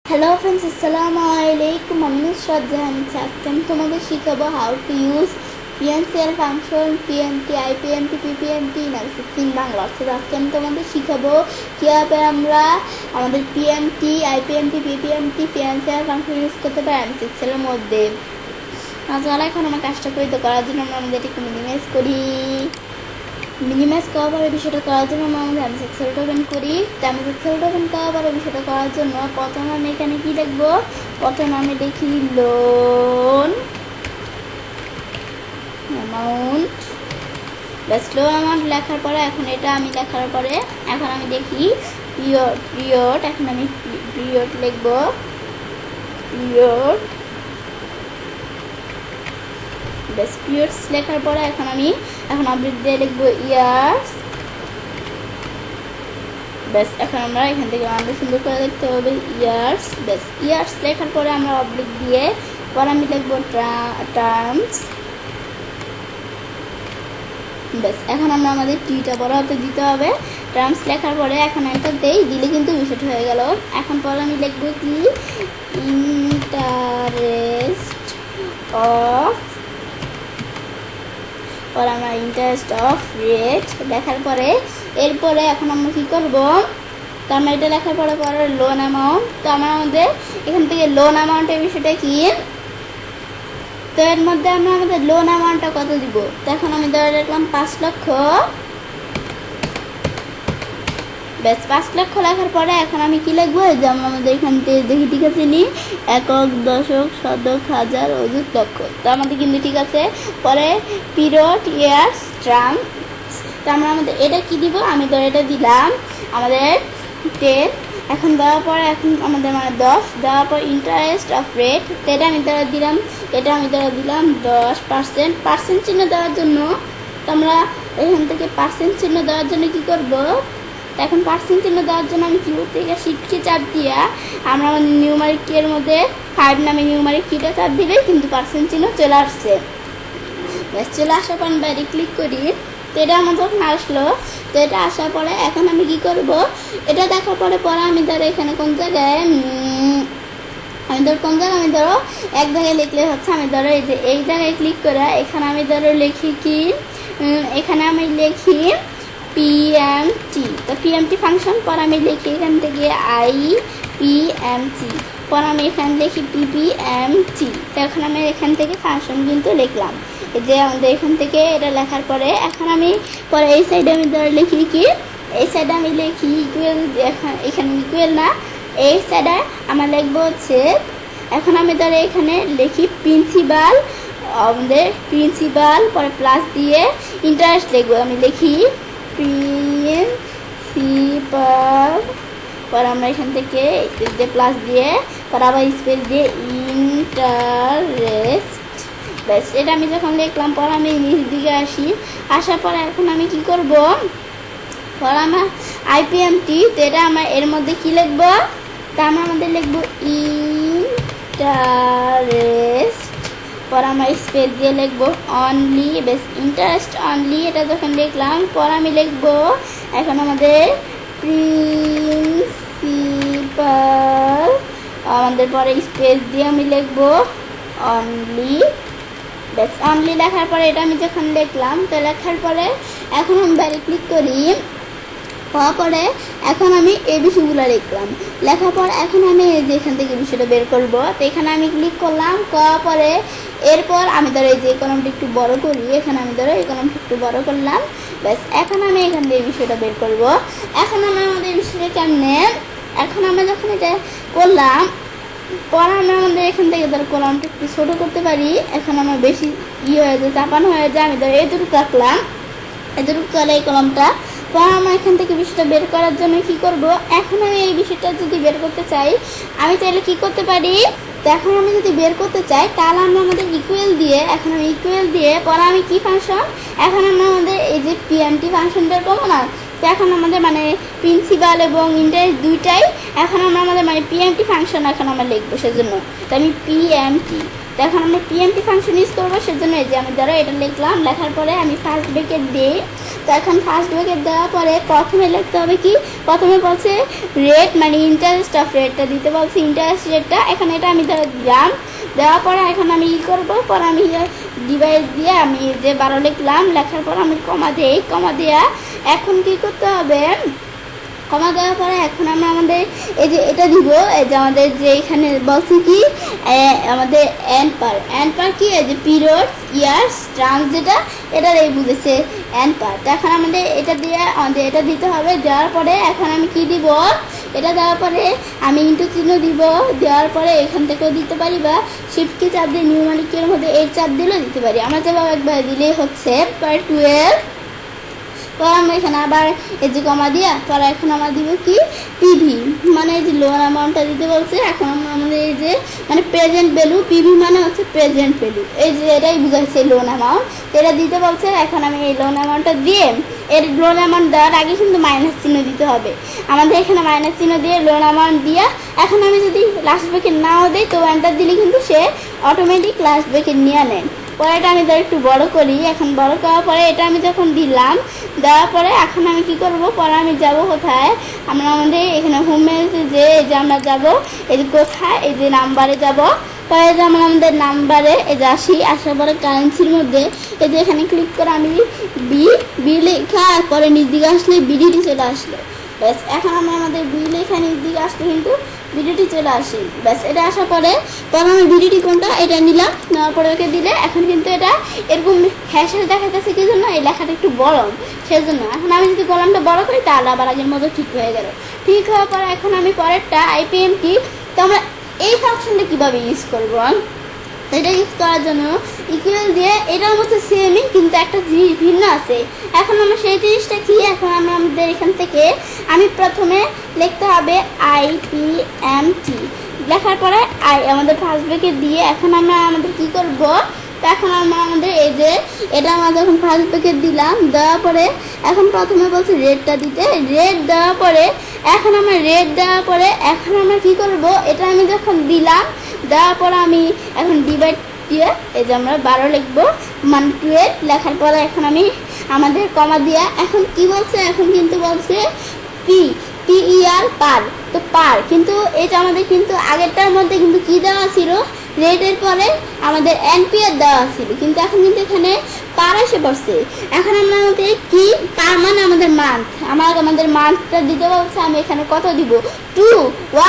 Hello friends, Assalamualaikum. My name is Shraddha and I'm তোমাদের শিখাবো how to use PNCL function, PMT, IPMT, PPMT in MS Excel Bangla. অর্থাৎ আজকে আমি তোমাদের শিখাবো কিভাবে আমরা আমাদের PMT, IPMT, PPMT, PNCL function use করতে পারি MS Excel এর মধ্যে। চলো এখন আমার কাজটা করার জন্য আমরা আমাদের এটাকে মিনিমাইজ করার পরে বিষয়টা করার জন্য আমরা আমাদের MS Excel ওপেন করি। MS Excel ওপেন করার পরে বিষয়টা করার জন্য প্রথমে আমি এখানে কি লিখবো, প্রথমে আমি লিখি লোন অ্যামাউন্ট। ব্যাস লোন অ্যামাউন্ট লেখার পরে এখন এটা আমি লেখার পরে এখন আমি দেখি পিরিয়ড। এখন আমি পিরিয়ড লিখবো, পিরিয়ড। ব্যাস পিরিয়ডস লেখার পরে এখন আপডেট দিয়ে লিখবো ইয়ার্স। ব্যাস এখন আমরা এখান থেকে আমাদের সুন্দর করে লিখতে হবে ইয়ার্স। ব্যাস ইয়ার্স লেখার পরে আমরা আপডেট দিয়ে পরে আমি লিখবো টার্মস। ব্যাস এখন আমরা আমাদের টিটা বড় হতে দিতে হবে। টার্মস লেখার পরে এখন একটা দিলে কিন্তু বিষয়টা হয়ে গেল। এখন পরে আমি লিখবো কি ইন্টারেস্ট অফ, পরে আমরা ইন্টারেস্ট অফ রেট লেখার পরে এরপরে এখন আমরা কী করবো, তো আমরা এটা লেখার পরে লোন অ্যামাউন্ট। তো আমাদের এখান থেকে লোন অ্যামাউন্টের বিষয়টা কি, তো এর মধ্যে আমরা আমাদের লোন অ্যামাউন্টটা কত দিব। তো এখন আমি ধরে রাখলাম 5 লক্ষ। ব্যাস 5 লক্ষ লেখার পরে এখন আমি কি লিখবো, যেমন আমাদের এখান থেকে দেখি ঠিক আছে নি একক, দশক, শতক, হাজার, অযুত, লক্ষ। তো আমাদের কিন্তু ঠিক আছে। পরে পিরিয়ড, ইয়ার্স, টার্মস। তো আমরা আমাদের এটা কি দিব, আমি ধর এটা দিলাম আমাদের 10। এখন দেওয়ার পরে এখন আমাদের 10 দেওয়ার পর ইন্টারেস্ট অফ রেট, তো এটা আমি ধরে দিলাম 10%। পার্সেন্ট চিহ্ন দেওয়ার জন্য তো আমরা এখান থেকে পার্সেন্ট চিহ্ন দেওয়ার জন্য কি করব, এখন পার্সেন্ট চিহ্ন দেওয়ার জন্য আমি কিবোর্ড থেকে শিফটকে চাপ দিয়া আমরা আমাদের নিউমারিক কি এর মধ্যে 5 নামে নিউমারিক কিটা চাপ দিলেই কিন্তু পার্সেন্ট চিহ্ন চলে আসছে। ব্যাস চলে আসার পর বাইরে ক্লিক করি। তো এটা আমার যখন আসলো, তো এটা আসার পরে এখন আমি কি করব, এটা দেখার পরে আমি ধরো এখানে কোন জায়গায় আমি ধরো এক জায়গায় লিখলে হচ্ছে, আমি ধরো এই জায়গায় ক্লিক করে এখানে আমি ধরো লিখি কি, এখানে আমি লিখি PMT। তো PMT ফাংশন পর আমি লিখি এখান থেকে IPMT, পর আমি এখানে লিখি PPMT। তো এখন আমি এখান থেকে ফাংশন কিন্তু লিখলাম, যে আমাদের এখান থেকে এটা লেখার পরে এখন আমি পরে এই সাইডে আমি ধরে লিখি কি, এই সাইডে আমি লিখি ইকুয়াল, এখানে ইকুয়াল না, এই সাইডে আমার লিখবো হচ্ছে এখন আমি ধরে এখানে লিখি প্রিন্সিপাল, আমাদের প্রিন্সিপাল পরে প্লাস দিয়ে ইন্টারেস্ট লিখবো, আমি লিখি প্রিন্সিপাল, পরে আমরা এখান থেকে প্লাস দিয়ে পরে আবার স্পেস দিয়ে ইন্টারেস্ট। ব্যাস এটা আমি যখন লিখলাম পরে আমি নিচ দিকে আসার পরে এখন আমি কি করব, পরে আমার IPMT, তো এটা আমার এর মধ্যে কি লিখবো, তা আমরা আমাদের লিখবো ইন্টারেস্ট, পরে আমরা স্পেস দিয়ে লিখবো অনলি। বেশ ইন্টারেস্ট অনলি এটা যখন লিখলাম পরে আমি লিখবো এখন আমাদের প্রিন্সিপাল, আমাদের পরে স্পেস দিয়ে আমি লিখবো অনলি। ব্যাস অনলি লেখার পরে এটা আমি যখন লিখলাম, তো লেখার পরে এখন আমি বাইরে ক্লিক করি, হওয়ার পরে এখন আমি এই বিষয়গুলো লিখলাম, লেখার পর এখন আমি এই যে এখান থেকে বিষয়টা বের করবো। তো এখানে আমি ক্লিক করলাম, করার পরে এরপর আমি ধরো এই যে কলমটা একটু বড় করি, এখানে আমি ধরো এই কলমটা একটু বড় করলাম। ব্যাস এখন আমি এখান থেকে বিষয়টা বের করব। এখন আমি আমাদের বিষয়টা কেমনে, এখন আমরা যখন এটা করলাম পরে আমরা আমাদের এখান থেকে ধরো কলমটা একটু ছোটো করতে পারি। এখন আমার বেশি হয়ে যায়, চাপানো হয়ে যায়, আমি ধরো এতটুকু রাখলাম, এতটুকু চলে এই কলমটা। পর আমরা এখান থেকে বিষয়টা বের করার জন্য কি করব, এখন আমি এই বিষয়টা যদি বের করতে চাই আমি চাইলে কি করতে পারি, তো এখন আমি যদি বের করতে চাই তাহলে আমরা আমাদের ইকুয়াল দিয়ে, এখন আমি ইকুয়াল দিয়ে পরে আমি কি ফাংশন, এখন আমরা আমাদের এই যে PMT ফাংশন বের করবো না, তো এখন আমাদের প্রিন্সিপাল এবং ইন্টারেস্ট দুইটাই এখন আমরা আমাদের PMT ফাংশন এখন আমরা লিখবো, সেজন্য তো আমি PMT তো এখন আমরা পিএমটি ফাংশন ইউজ করবো, সেজন্য এই যে আমি ধরো এটা লিখলাম, লেখার পরে আমি ফার্স্ট ব্র্যাকেট দিই। তো এখন ফার্স্ট ব্র্যাকেট দেওয়ার পরে প্রথমে লিখতে হবে কি, প্রথমে বলছে রেট মানে ইন্টারেস্ট অফ রেটটা দিতে বলছে, ইন্টারেস্ট রেটটা। এখন এটা আমি ধরো দিলাম, দেওয়ার পরে এখন আমি ই করবো, পরে আমি ডিভাইস দিয়ে আমি যে 12 লিখলাম, লেখার পর আমি কমা দিই, কমা দেওয়া এখন কি করতে হবে, কমা দেওয়ার পরে এখন আমরা আমাদের এই যে এটা দিব, এই যে আমাদের যে এখানে বলছি কি আমাদের অ্যানপার কি, এই যে পিরিয়ড ইয়ার্স টার্মস যেটা এটার এই বুঝেছে অ্যানপার। তো এখন আমাদের এটা দিয়ে আমাদের এটা দিতে হবে। দেওয়ার পরে এখন আমি কি দিব, এটা দেওয়ার পরে আমি ইন্টু চিহ্ন দিব, দেওয়ার পরে এখান থেকেও দিতে পারি বা শিফটকে চাপ দিয়ে নিউমারিকের মধ্যে এই চাপ দিলেও দিতে পারি। আমরা যেভাবে একবার দিলেই হচ্ছে 12। পরে আমরা এখানে আবার এই যে কমা দিয়া পরে এখন আমরা দিব কি পিভি মানে এই যে লোন অ্যামাউন্টটা দিতে বলছে। এখন আমরা আমাদের এই যে মানে প্রেজেন্ট ভ্যালু, পিভি মানে হচ্ছে প্রেজেন্ট ভ্যালু, এই যে এটাই বুঝাচ্ছে লোন অ্যামাউন্ট, এটা দিতে বলছে। এখন আমি এই লোন অ্যামাউন্টটা দিয়ে এর লোন অ্যামাউন্ট দেওয়ার আগে কিন্তু মাইনাস চিহ্ন দিতে হবে আমাদের, এখানে মাইনাস চিহ্ন দিয়ে লোন অ্যামাউন্ট দিয়া এখন আমি যদি লাস্ট ব্র্যাকেট নাও দিই তো এন্টার দিলে কিন্তু সে অটোমেটিক লাস্ট ব্র্যাকেট নিয়ে নেয়। পরে এটা আমি ধর একটু বড় করি, এখন বড় করার পরে এটা আমি যখন দিলাম, দেওয়ার পরে এখন আমি কি করব, পরে আমি যাব কোথায়, আমরা আমাদের এখানে হোম মেনুতে যে এই যে আমরা যাব এই যে কোথায়, এই যে নাম্বারে যাব। পরে যে আমরা আমাদের নাম্বারে এই যে আসি, আসার পরে কারেন্সির মধ্যে এই যে এখানে ক্লিক করে আমি বি লেখা, পরে নিচ দিকে আসলে বিডিটি চলে আসলো। ব্যাস এখন আমরা আমাদের বি লেখা নিচ দিকে আসলে কিন্তু ভিডিওটি চলে আসি। ব্যাস এটা আসার পরে আমি ভিডিওটি কোনটা এটা নিলাম, নেওয়ার পরে ওকে দিলে এখন কিন্তু এটা এরকম হ্যাশের দেখাতেছে কি জন্য, এই লেখাটা একটু বড় সেজন্য। এখন আমি যদি কলমটা বড় করি তাহলে আবার আগের মতো ঠিক হয়ে গেল। ঠিক হওয়ার পরে এখন আমি পরেরটা আইপিএমটি। তো আমরা এই ফাংশনটা কীভাবে ইউজ করবো, এটা ইউজ করার জন্য ইকুয়াল দিয়ে এটার মধ্যে সেমই কিন্তু একটা জিনিস ভিন্ন আছে। এখন আমরা সেই জিনিসটা কি, এখন আমরা আমাদের এখান থেকে আমি প্রথমে লিখতে হবে IPMT, লেখার পরে আমাদের ফার্স্ট ব্র্যাকেট দিয়ে এখন আমরা আমাদের কি করব, তো এখন আমরা আমাদের এই যে এটা আমরা যখন ফার্স্ট ব্র্যাকেট দিলাম, দেওয়ার পরে এখন প্রথমে বলছে রেটটা দিতে, রেট দেওয়ার পরে এখন আমরা রেট দেওয়ার পরে এখন আমরা কি করব, এটা আমি যখন দিলাম, দেওয়ার পরে আমি এখন ডিভাইড দিয়ে এই যে আমরা 12 লিখবো মানে 12, লেখার পরে এখন আমি আমাদের কমা দিয়া এখন কি বলছে, এখন কিন্তু বলছে PER পার, তো পার কিন্তু এটা আমাদের কিন্তু আগেরটার মধ্যে কিন্তু কি দেওয়া ছিল, রেটের পরে আমাদের এনপিআর দেওয়া ছিল, কিন্তু এখন কিন্তু এখানে পার এসে পড়ছে। এখন আমরা আমাদের কি পার মানে আমাদের মান্থ, আমাদের মান্থটা দিতে বলছে, আমি এখানে কত দিব 2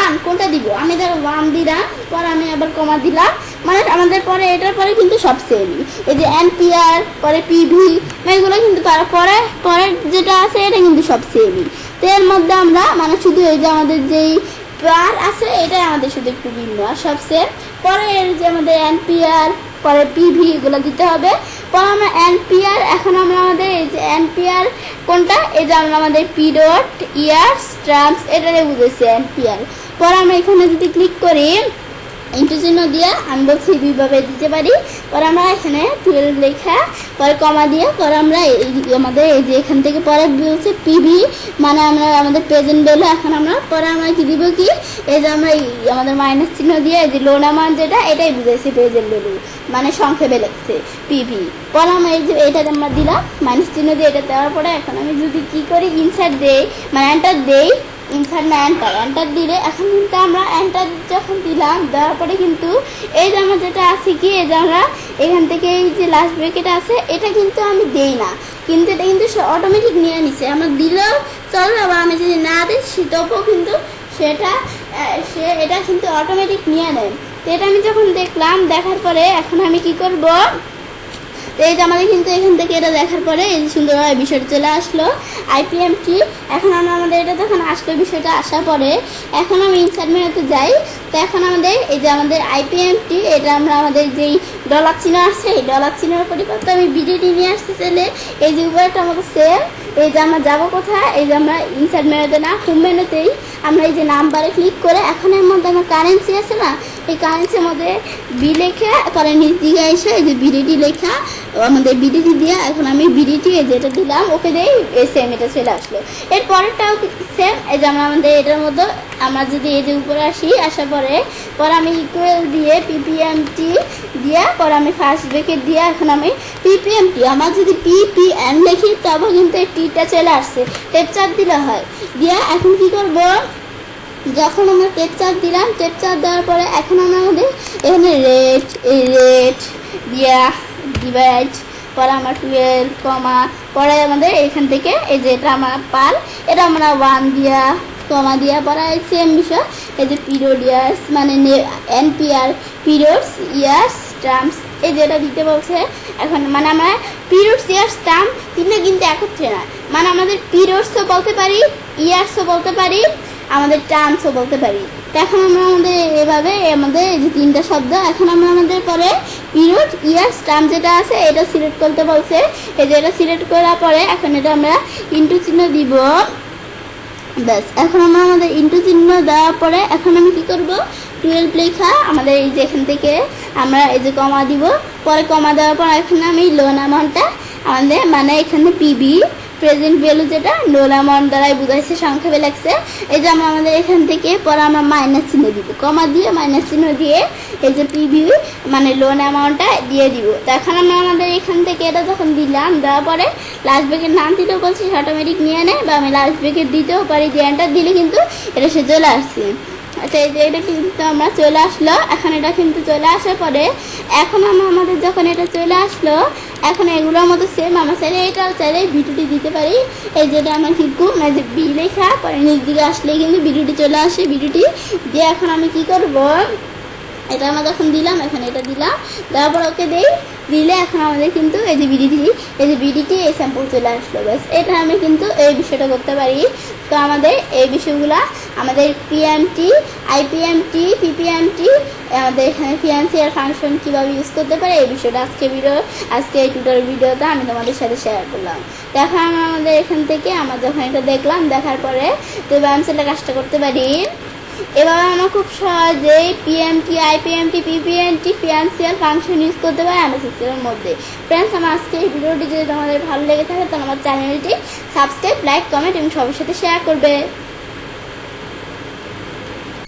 1 কোনটা দিব, আমি ধরো 1 দিলাম, পরে আমি আবার কমা দিলাম, মানে আমাদের পরে এটার পরে কিন্তু সব সেমই, এই যে এনপিআর পরে পিভি এগুলো কিন্তু পরে যেটা আছে এটা কিন্তু সব সেমই। তো এর মধ্যে আমরা মানে শুধু এই যে আমাদের যেই পার আছে এটাই আমাদের শুধু একটু ভিন্ন, আর সবচেয়ে পরে এর যে আমাদের এনপিআর পরে পিভি এগুলো দিতে হবে। পরে আমরা এনপিআর এখন আমরা আমাদের এই যে এনপিআর কোনটা, এই যে আমরা আমাদের পিরিয়ড ইয়ার্স টার্মস এটারে বুঝেছি এনপিআর। পরে আমরা এখানে যদি ক্লিক করি ইন্টু চিহ্ন দিয়ে আমি বলছি দুইভাবে দিতে পারি। পরে আমরা এখানে 12 লেখা পরে কমা দিয়ে পরে আমরা আমাদের এই যে এখান থেকে পরে বলছে পিভি মানে আমরা আমাদের প্রেজেন্ট ভ্যালু। এখন আমরা পরে আমরা কি দিব কি, এই যে আমরা আমাদের মাইনাস চিহ্ন দিয়ে এই যে লোন অ্যামাউন্ট যেটা এটাই বুঝেছি প্রেজেন্ট ভ্যালু মানে সংক্ষেপে লিখছে পিভি। পরে আমরা এই যে এটা আমরা দিলাম মাইনাস চিহ্ন দিয়ে, এটা দেওয়ার পরে এখন আমি যদি কি করি ইনসার্ট দেই মানে এন্টার দেই, ইনসার্ট না এন্টার দিলে এখন কিন্তু আমরা এন্টার যখন দিলাম দেওয়ার পরে কিন্তু এই যে আমার যেটা আছে কি, এই যে আমরা এখান থেকে এই যে লাস্ট ব্র্যাকেট আছে এটা কিন্তু আমি দেই না, কিন্তু এটা কিন্তু অটোমেটিক নিয়ে নিছে, আমার দিলেও চলবে আবার আমি যদি না দিই তবুও কিন্তু এটা কিন্তু অটোমেটিক নিয়ে নেয়। তো এটা আমি যখন দেখলাম, দেখার পরে এখন আমি কি করব, তো এই যে আমাদের কিন্তু এখান থেকে এটা দেখার পরে এই যে সুন্দরভাবে বিষয়টা চলে আসলো আইপিএমটি। এখন আমরা আমাদের এটা যখন আসলো বিষয়টা আসার পরে এখন আমি ইনসার্ট মেনুতে যাই। তো এখন আমাদের এই যে আমাদের আইপিএমটি এটা আমরা আমাদের যেই ডলার চিহ্ন আছে এই ডলার চিহ্নের পরিবর্তে আমি বিডিটি নিয়ে আসতে চাইলে এই যে উপরটা আমাদের সেম, এই যে আমরা যাবো কোথায়, এই যে আমরা ইনসার্ট মেনুতে না হোম মেনুতেই আমরা এই যে নাম্বারে ক্লিক করে এখন এর মধ্যে আমার কারেন্সি আছে না এই কারেন্সির মধ্যে বি লেখা পরে নিচ দিকে এসে এই যে বিডিটি লেখা আমাদের বিডিটি দিয়ে এখন আমি বিডিটি যেটা দিলাম ওকে দিয়ে সেম এটা চলে আসলো। এর পরেরটাও সেম, এই যে আমাদের এটার মধ্যে আমরা যদি এই যে উপরে আসি, আসার পরে আমি ইকুয়াল দিয়ে পিপিএমটি দিয়ে পরে আমি ফার্স্ট ব্রেকেট দিয়ে এখন আমি পিপিএমটি, আমার যদি পিপিএম লিখি তবে কিন্তু এই টিটা চলে আসছে, টেপ চাপ দিলে হয়। দিয়ে এখন কি করব, যখন আমরা টেপ চাপ দিলাম, টেপ চাপ দেওয়ার পরে এখন আমরা আমাদের এখানে রেট দিয়া ডিভাইড পরে আমরা 12 কমা পরে আমাদের এখান থেকে এই যে এটা আমার পাল, এটা আমরা 1 দিয়া কমা দিয়া পরে সেম বিষয় এই যে পিরিয়ড ইয়ার্স মানে এনপিআর পিরিয়ডস ইয়ার্স টার্মস এই যেটা দিতে বলছে। এখন মানে আমরা পিরিয়ডস ইয়ার্স টার্ম তিনটা কিন্তু একত্রে না, মানে আমাদের পিরিয়ডসও বলতে পারি, ইয়ার্সও বলতে পারি, আমাদের টার্মসও বলতে পারি। তো এখন আমরা আমাদের এভাবে আমাদের এই যে তিনটা শব্দ এখন আমরা আমাদের পরে পিরিয়ড ইয়ার্স টার্ম যেটা আছে এটা সিলেক্ট করতে বলছে। এই যে এটা সিলেক্ট করার পরে এখন এটা আমরা ইন্টু চিহ্ন দিব, ব্যাস। এখন আমরা আমাদের ইন্টু চিহ্ন দেওয়ার পরে এখন আমি কি করব, 12 লেখা আমাদের এই যে এখান থেকে আমরা এই যে কমা দিব, পরে কমা দেওয়ার পর এখানে আমি লোন অ্যামাউন্টটা আমাদের মানে এখানে পিবি প্রেজেন্ট ভ্যালু যেটা লোন অ্যামাউন্ট দ্বারাই বুঝাইছে, সংক্ষেপে লাগছে। এই যে আমরা আমাদের এখান থেকে পরে আমরা মাইনাস চিহ্ন দিব, কমা দিয়ে মাইনাস চিহ্ন দিয়ে এই যে পিবি মানে লোন অ্যামাউন্টটা দিয়ে দিব। তো এখন আমরা আমাদের এখান থেকে এটা যখন দিলাম, দেওয়ার পরে লাস্ট ব্রেকের নাম দিতেও বলছি অটোমেটিক নিয়ে নেয়, বা আমি লাস্ট ব্রেকের দিতেও পারি, দিয়ে এন্টার দিলে কিন্তু এটা সে চলে আসছে। আচ্ছা, এই যে এটা কিন্তু আমরা চলে আসলো। এখন এটা কিন্তু চলে আসার পরে এখন আমরা আমাদের যখন এটা চলে আসলো, এখন এগুলোর মতো সেম আমরা চাইলে এটাও চাইলে ভিডিওটি দিতে পারি। এই যেটা আমরা কি করব, এই যে বি লেখা পরে নিচ দিকে আসলে কিন্তু ভিডিওটি চলে আসে, ভিডিওটি দিয়ে এখন আমি কি করব, এটা আমরা যখন দিলাম এখন এটা দিলাম, দেওয়ার পর ওকে দিলে এখন আমাদের কিন্তু এই যে বিডিটি এই স্যাম্পল চলে আসলো। ব্যাস, এটা আমি কিন্তু এই বিষয়টা করতে পারি। তো আমাদের এই বিষয়গুলো আমাদের পিএমটি, আইপিএমটি, পিপিএমটি আমাদের এখানে ফিনান্সিয়াল ফাংশন কীভাবে ইউজ করতে পারে এই বিষয়টা আজকে এই টিউটোরিয়াল ভিডিওতে আমি তোমাদের সাথে শেয়ার করলাম। দেখা আমাদের এখান থেকে আমরা যখন এটা দেখলাম, দেখার পরে তো আমি সেটা কাজটা করতে পারি। এভাবে আমরা খুব সহজেই পিএমটি, আইপিএমটি, পিপিএমটি ফিনান্সিয়াল ফাংশন ইউজ করতে পারি MS এক্সেলের মধ্যে। ফ্রেন্ডস, আমার আজকে এই ভিডিওটি যদি তোমাদের ভালো লেগে থাকে তাহলে আমার চ্যানেলটি সাবস্ক্রাইব, লাইক, কমেন্ট এবং সবার সাথে শেয়ার করবে।